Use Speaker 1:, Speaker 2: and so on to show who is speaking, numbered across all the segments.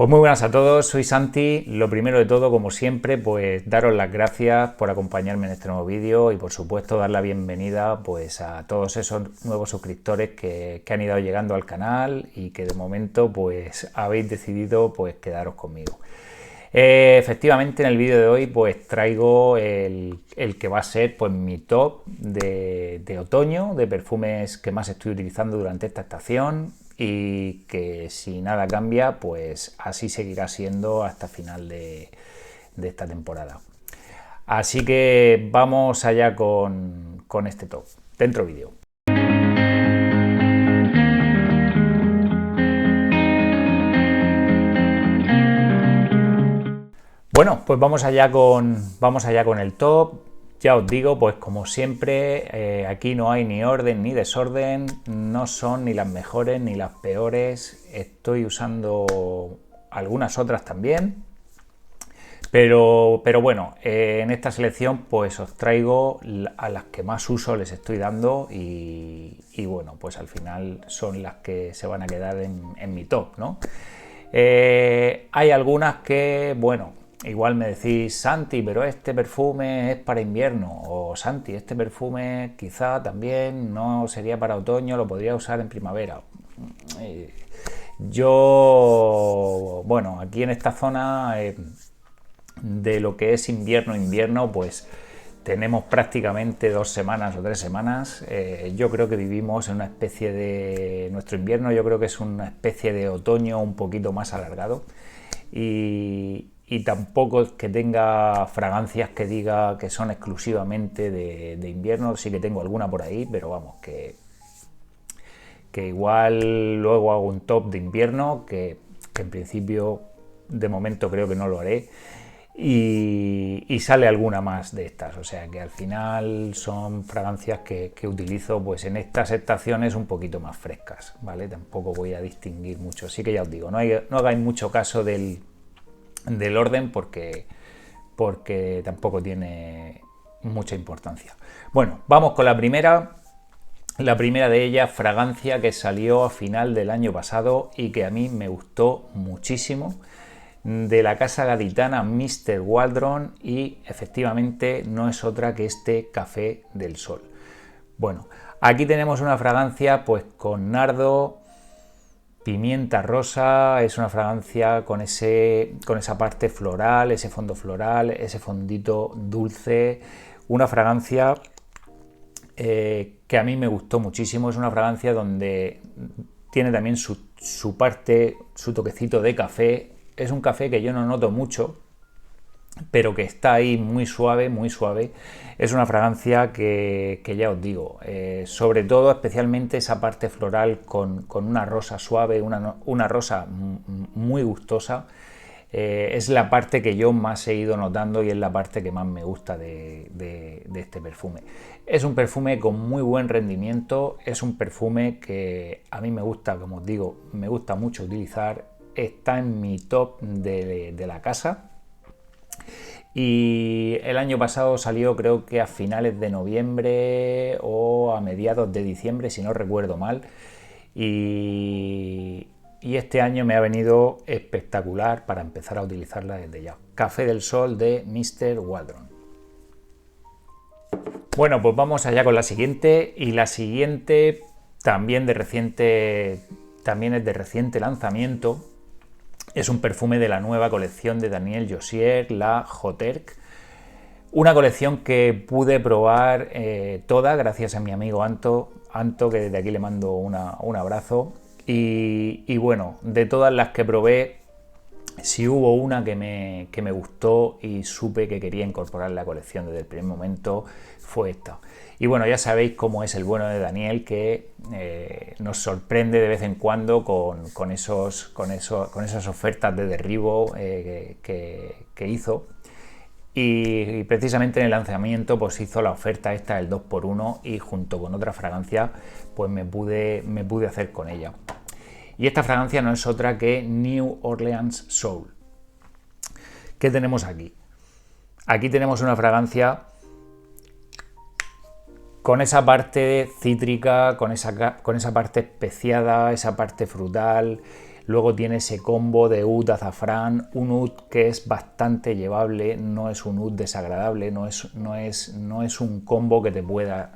Speaker 1: Pues muy buenas a todos, soy Santi. Lo primero de todo, como siempre, pues daros las gracias por acompañarme en este nuevo vídeo y por supuesto dar la bienvenida pues a todos esos nuevos suscriptores que han ido llegando al canal y que de momento pues habéis decidido pues quedaros conmigo. Efectivamente, en el vídeo de hoy pues traigo el que va a ser pues mi top de otoño, de perfumes que más estoy utilizando durante esta estación y que si nada cambia pues así seguirá siendo hasta final de esta temporada. Así que vamos allá con este top. Dentro vídeo. Bueno, pues vamos allá con el top. Ya os digo, pues como siempre, aquí no hay ni orden ni desorden, no son ni las mejores ni las peores. Estoy usando algunas otras también, pero bueno, en esta selección pues os traigo a las que más uso les estoy dando y bueno, pues al final son las que se van a quedar en mi top, ¿no? Hay algunas que, bueno, igual me decís, Santi, pero este perfume es para invierno, o Santi, este perfume quizá también no sería para otoño, lo podría usar en primavera. Yo, bueno, aquí en esta zona de lo que es invierno, pues tenemos prácticamente 2 semanas o 3 semanas. Yo creo que vivimos en una especie de... Nuestro invierno yo creo que es una especie de otoño un poquito más alargado y tampoco es que tenga fragancias que diga que son exclusivamente de invierno. Sí que tengo alguna por ahí, pero vamos, que igual luego hago un top de invierno, que en principio de momento creo que no lo haré. Y sale alguna más de estas, o sea que al final son fragancias que utilizo pues en estas estaciones un poquito más frescas, ¿vale? Tampoco voy a distinguir mucho, así que ya os digo, no hagáis mucho caso del orden porque tampoco tiene mucha importancia. Bueno, vamos con la primera de ellas, fragancia que salió a final del año pasado y que a mí me gustó muchísimo, de la casa gaditana Mr. Waldron, y efectivamente no es otra que este Café del Sol. Bueno, aquí tenemos una fragancia pues con nardo, pimienta rosa, es una fragancia con esa parte floral, ese fondo floral, ese fondito dulce, una fragancia que a mí me gustó muchísimo. Es una fragancia donde tiene también su parte, su toquecito de café. Es un café que yo no noto mucho, pero que está ahí muy suave, muy suave. Es una fragancia que ya os digo, sobre todo especialmente esa parte floral con una rosa suave, una rosa muy gustosa, es la parte que yo más he ido notando y es la parte que más me gusta de este perfume. Es un perfume con muy buen rendimiento, es un perfume que a mí me gusta, como os digo, me gusta mucho utilizar. Está en mi top de la casa y el año pasado salió creo que a finales de noviembre o a mediados de diciembre, si no recuerdo mal, y este año me ha venido espectacular para empezar a utilizarla desde ya. Café del Sol de Mr. Waldron. Bueno, pues vamos allá con la siguiente, y la siguiente también es de reciente lanzamiento. Es un perfume de la nueva colección de Daniel Jossier, la Joterk. Una colección que pude probar toda gracias a mi amigo Anto, que desde aquí le mando un abrazo. Y bueno, de todas las que probé, si hubo una que me gustó y supe que quería incorporar en la colección desde el primer momento, fue esta. Y bueno, ya sabéis cómo es el bueno de Daniel, que nos sorprende de vez en cuando con esas ofertas de derribo que hizo. Y precisamente en el lanzamiento pues hizo la oferta esta del 2x1 y junto con otra fragancia pues me pude hacer con ella. Y esta fragancia no es otra que New Orleans Soul. ¿Qué tenemos aquí? Aquí tenemos una fragancia con esa parte cítrica, con esa parte especiada, esa parte frutal. Luego tiene ese combo de oud azafrán, un oud que es bastante llevable, no es un oud desagradable, no es un combo que te pueda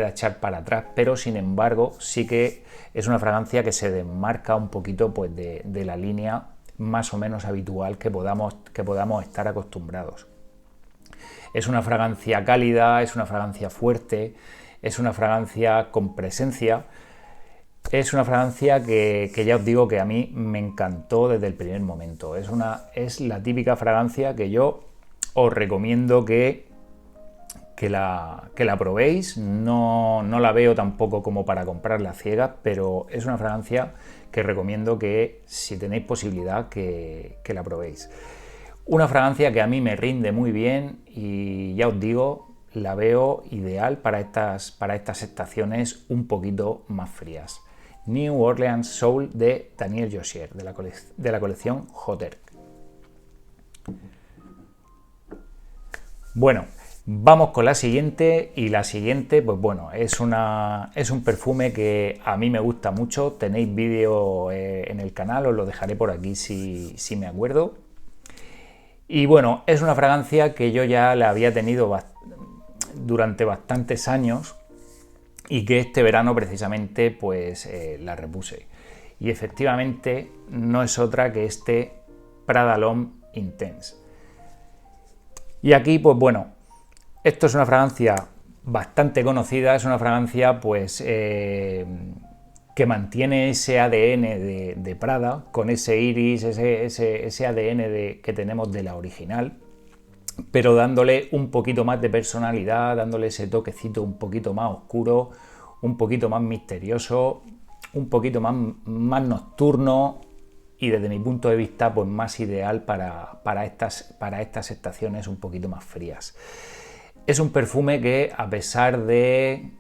Speaker 1: echar para atrás, pero sin embargo sí que es una fragancia que se desmarca un poquito pues, de la línea más o menos habitual que podamos estar acostumbrados. Es una fragancia cálida, es una fragancia fuerte, es una fragancia con presencia. Es una fragancia que ya os digo que a mí me encantó desde el primer momento. Es la típica fragancia que yo os recomiendo que la probéis. No la veo tampoco como para comprarla a ciegas, pero es una fragancia que recomiendo que si tenéis posibilidad que la probéis. Una fragancia que a mí me rinde muy bien y ya os digo, la veo ideal para estas estaciones un poquito más frías. New Orleans Soul de Daniel Josier, de la colección Hotter. Bueno, vamos con la siguiente, y la siguiente, pues bueno, es un perfume que a mí me gusta mucho. Tenéis vídeo en el canal, os lo dejaré por aquí si me acuerdo. Y bueno, es una fragancia que yo ya la había tenido durante bastantes años y que este verano precisamente pues la repuse. Y efectivamente no es otra que este Prada L'Homme Intense. Y aquí pues bueno, esto es una fragancia bastante conocida, es una fragancia pues que mantiene ese ADN de Prada, con ese iris, ese ADN que tenemos de la original, pero dándole un poquito más de personalidad, dándole ese toquecito un poquito más oscuro, un poquito más misterioso, un poquito más nocturno, y desde mi punto de vista pues más ideal para estas estaciones un poquito más frías. Es un perfume que, a pesar de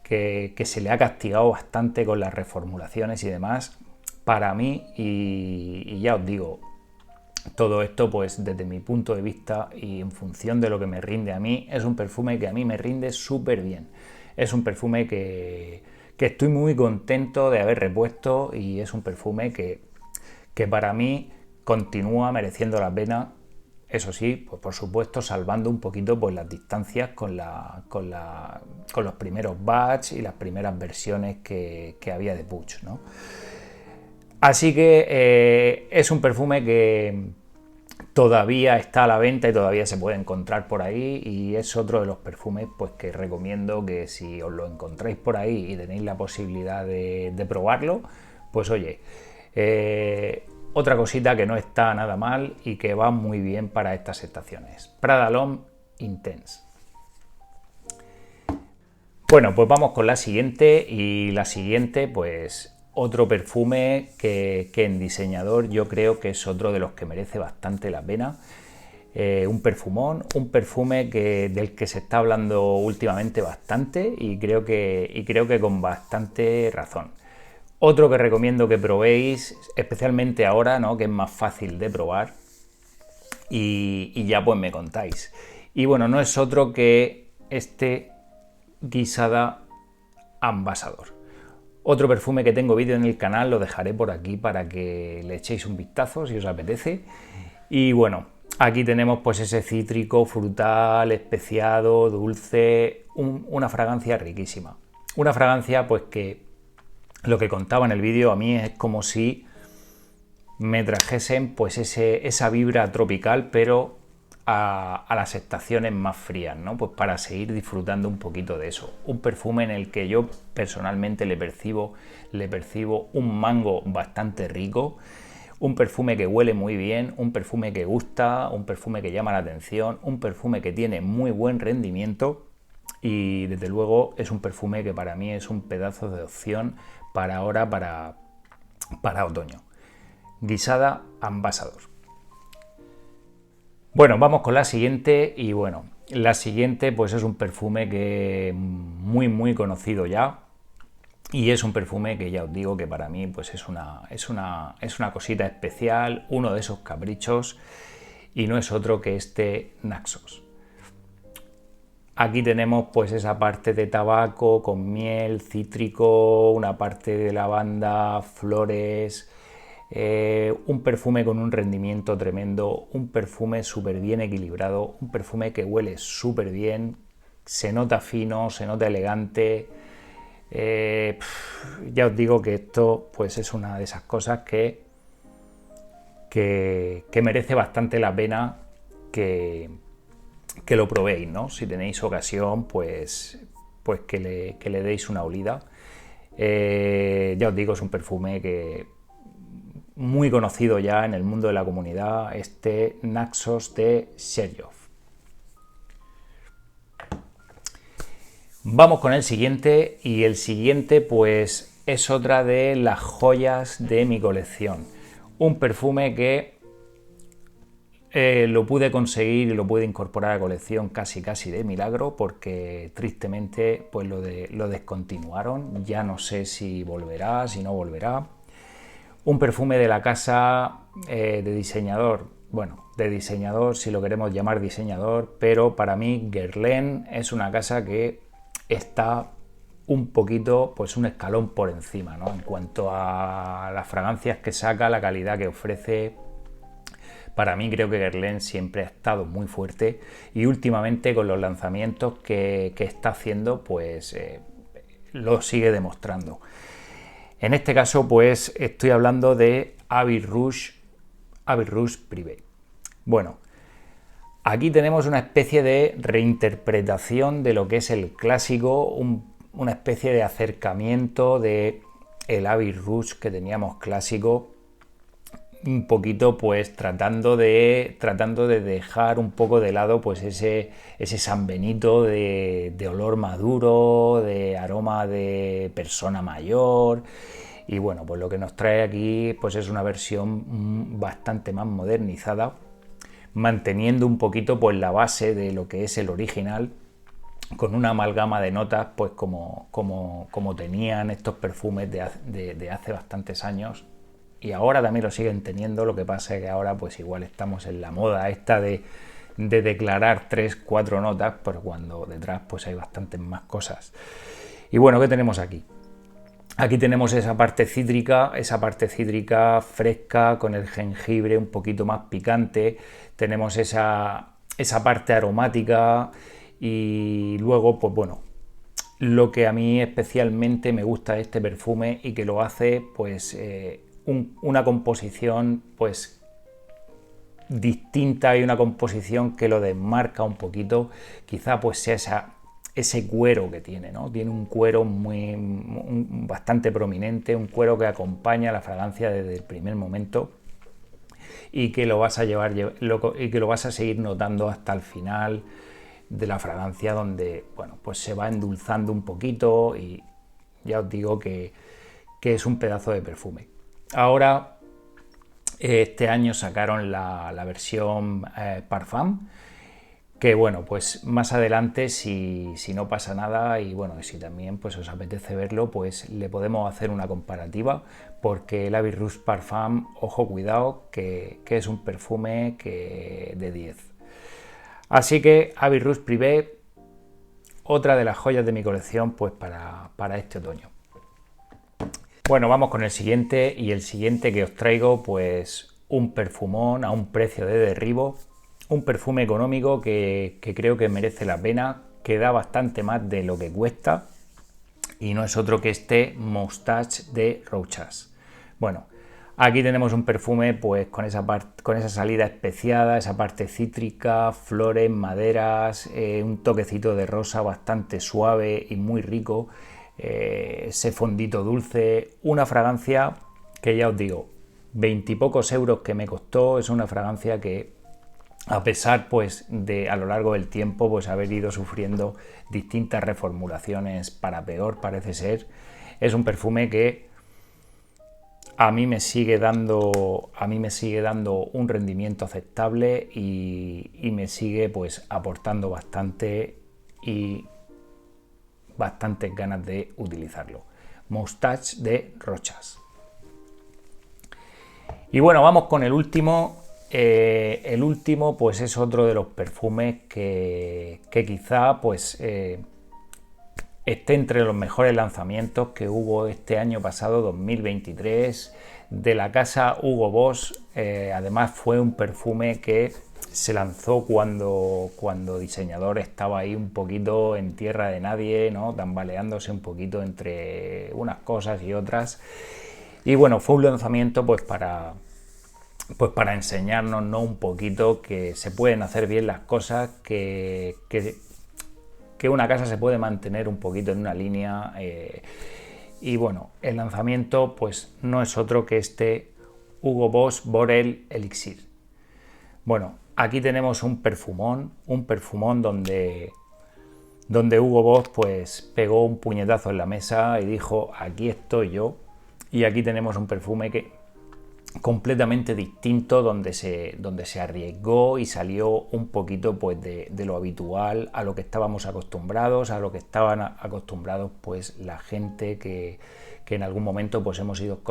Speaker 1: que se le ha castigado bastante con las reformulaciones y demás, para mí, y ya os digo, todo esto pues desde mi punto de vista y en función de lo que me rinde a mí, es un perfume que a mí me rinde súper bien. Es un perfume que estoy muy contento de haber repuesto, y es un perfume que para mí continúa mereciendo la pena. Eso sí, pues por supuesto salvando un poquito pues las distancias con los primeros batch y las primeras versiones que había de Puig, ¿no? Así que es un perfume que todavía está a la venta y todavía se puede encontrar por ahí, y es otro de los perfumes pues que recomiendo que si os lo encontráis por ahí y tenéis la posibilidad de probarlo, pues oye, otra cosita que no está nada mal y que va muy bien para estas estaciones. Prada L'Homme Intense. Bueno, pues vamos con la siguiente, y la siguiente pues otro perfume que en diseñador yo creo que es otro de los que merece bastante la pena. Un perfumón, un perfume del que se está hablando últimamente bastante, y creo que con bastante razón. Otro que recomiendo que probéis, especialmente ahora, ¿no?, que es más fácil de probar, y ya pues me contáis. Y bueno, no es otro que este Guisada Ambassador. Otro perfume que tengo vídeo en el canal, lo dejaré por aquí para que le echéis un vistazo si os apetece. Y bueno, aquí tenemos pues ese cítrico, frutal, especiado, dulce, una fragancia riquísima. Una fragancia pues que, lo que contaba en el vídeo, a mí es como si me trajesen pues esa vibra tropical, pero a las estaciones más frías, ¿no? Pues para seguir disfrutando un poquito de eso. Un perfume en el que yo personalmente le percibo un mango bastante rico, un perfume que huele muy bien, un perfume que gusta, un perfume que llama la atención, un perfume que tiene muy buen rendimiento, y desde luego es un perfume que para mí es un pedazo de opción para ahora, para otoño. Guisada Ambassador. Bueno, vamos con la siguiente, y bueno, la siguiente pues es un perfume que muy conocido ya, y es un perfume que ya os digo que para mí pues es una cosita especial, uno de esos caprichos, y no es otro que este Naxos. Aquí tenemos pues esa parte de tabaco con miel, cítrico, una parte de lavanda, flores, un perfume con un rendimiento tremendo, un perfume súper bien equilibrado, un perfume que huele súper bien, se nota fino, se nota elegante. Ya os digo que esto pues es una de esas cosas que merece bastante la pena que lo probéis, ¿no? Si tenéis ocasión, pues que le deis una olida. Ya os digo, es un perfume que muy conocido ya en el mundo de la comunidad, este Naxos de Cherjoff. Vamos con el siguiente, y el siguiente pues es otra de las joyas de mi colección. Un perfume que lo pude conseguir y lo pude incorporar a la colección casi de milagro, porque tristemente pues lo descontinuaron. Ya no sé si volverá, si no volverá. Un perfume de la casa de diseñador, bueno, de diseñador si lo queremos llamar diseñador, pero para mí Guerlain es una casa que está un poquito, pues un escalón por encima, ¿no? En cuanto a las fragancias que saca, la calidad que ofrece. Para mí creo que Guerlain siempre ha estado muy fuerte, y últimamente con los lanzamientos que está haciendo pues lo sigue demostrando. En este caso pues estoy hablando de Abbey Rouge Privé. Bueno, aquí tenemos una especie de reinterpretación de lo que es el clásico, una especie de acercamiento de el Abbey Rouge que teníamos clásico, un poquito pues tratando de dejar un poco de lado pues ese San Benito de olor maduro, de aroma de persona mayor. Y bueno, pues lo que nos trae aquí pues es una versión bastante más modernizada, manteniendo un poquito pues la base de lo que es el original, con una amalgama de notas pues como tenían estos perfumes de hace bastantes años, y ahora también lo siguen teniendo. Lo que pasa es que ahora pues igual estamos en la moda esta de declarar 3-4 notas, pero cuando detrás pues hay bastantes más cosas. Y bueno, ¿qué tenemos aquí? Aquí tenemos esa parte cítrica fresca, con el jengibre un poquito más picante. Tenemos esa parte aromática, y luego pues bueno, lo que a mí especialmente me gusta de este perfume y que lo hace pues una composición pues distinta, y una composición que lo desmarca un poquito, quizá pues sea ese cuero que tiene, ¿no? Tiene un cuero bastante prominente, un cuero que acompaña la fragancia desde el primer momento, y que lo vas a seguir notando hasta el final de la fragancia, donde bueno, pues se va endulzando un poquito, y ya os digo que es un pedazo de perfume. Ahora, este año sacaron la versión Parfum, que bueno, pues más adelante, si no pasa nada, y bueno, si también pues os apetece verlo, pues le podemos hacer una comparativa, porque el Abbey Rouge Parfum, ojo, cuidado, que es un perfume de 10. Así que Abbey Rouge Privé, otra de las joyas de mi colección pues para este otoño. Bueno, vamos con el siguiente, y el siguiente que os traigo pues un perfumón a un precio de derribo, un perfume económico que creo que merece la pena, que da bastante más de lo que cuesta, y no es otro que este Moustache de Rochas. Bueno, aquí tenemos un perfume pues con esa salida especiada, esa parte cítrica, flores, maderas, un toquecito de rosa bastante suave y muy rico, ese fondito dulce, una fragancia que ya os digo, 20 y pocos euros que me costó. Es una fragancia que, a pesar pues de a lo largo del tiempo pues haber ido sufriendo distintas reformulaciones para peor, parece ser, es un perfume que a mí me sigue dando un rendimiento aceptable, y me sigue pues aportando bastante, y bastantes ganas de utilizarlo. Moustache de Rochas. Y bueno, vamos con el último. El último pues es otro de los perfumes que quizá pues esté entre los mejores lanzamientos que hubo este año pasado, 2023, de la casa Hugo Boss. Además fue un perfume que se lanzó cuando diseñador estaba ahí un poquito en tierra de nadie, ¿no? Tambaleándose un poquito entre unas cosas y otras. Y bueno, fue un lanzamiento pues para enseñarnos, ¿no?, un poquito que se pueden hacer bien las cosas, que una casa se puede mantener un poquito en una línea. Y bueno, el lanzamiento pues no es otro que este Hugo Boss Borel Elixir. Bueno, aquí tenemos un perfumón donde Hugo Boss pues pegó un puñetazo en la mesa y dijo: aquí estoy yo. Y aquí tenemos un perfume que completamente distinto, donde se arriesgó y salió un poquito pues de lo habitual, a lo que estábamos acostumbrados, a lo que estaban acostumbrados pues la gente que en algún momento pues hemos ido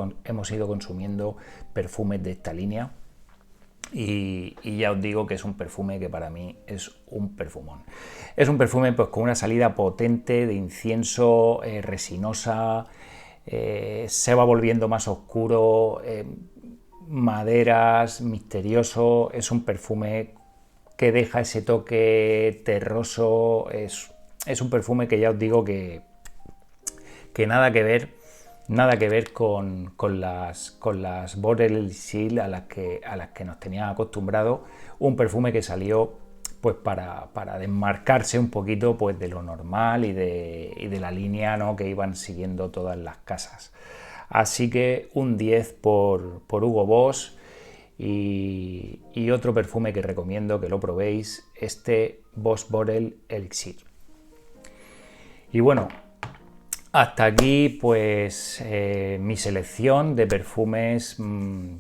Speaker 1: consumiendo perfumes de esta línea. Y ya os digo que es un perfume que para mí es un perfumón. Es un perfume pues con una salida potente de incienso, resinosa, se va volviendo más oscuro, maderas, misterioso. Es un perfume que deja ese toque terroso. Es un perfume que ya os digo que nada que ver con las Borel Elixir a las que nos tenían acostumbrados. Un perfume que salió pues para desmarcarse un poquito pues de lo normal y de la línea, ¿no?, que iban siguiendo todas las casas. Así que un 10 por Hugo Boss. Y otro perfume que recomiendo que lo probéis, este Boss Borel Elixir. Y bueno, hasta aquí pues mi selección de perfumes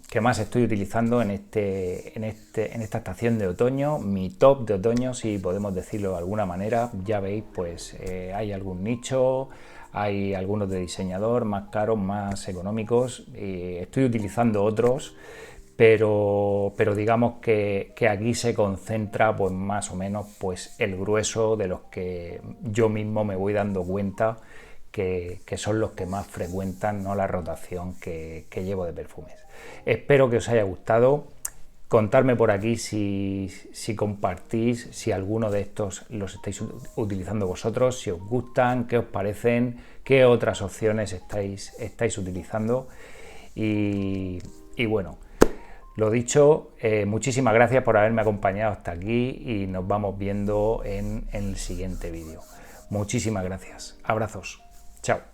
Speaker 1: que más estoy utilizando en esta estación de otoño, mi top de otoño, si podemos decirlo de alguna manera. Ya veis, pues hay algún nicho, hay algunos de diseñador más caros, más económicos, estoy utilizando otros, pero digamos que aquí se concentra pues más o menos pues el grueso de los que yo mismo me voy dando cuenta que son los que más frecuentan, ¿no?, la rotación que llevo de perfumes. Espero que os haya gustado. Contadme por aquí si compartís, si alguno de estos los estáis utilizando vosotros, si os gustan, qué os parecen, qué otras opciones estáis utilizando. Y bueno, lo dicho, muchísimas gracias por haberme acompañado hasta aquí y nos vamos viendo en el siguiente vídeo. Muchísimas gracias. Abrazos. Chao.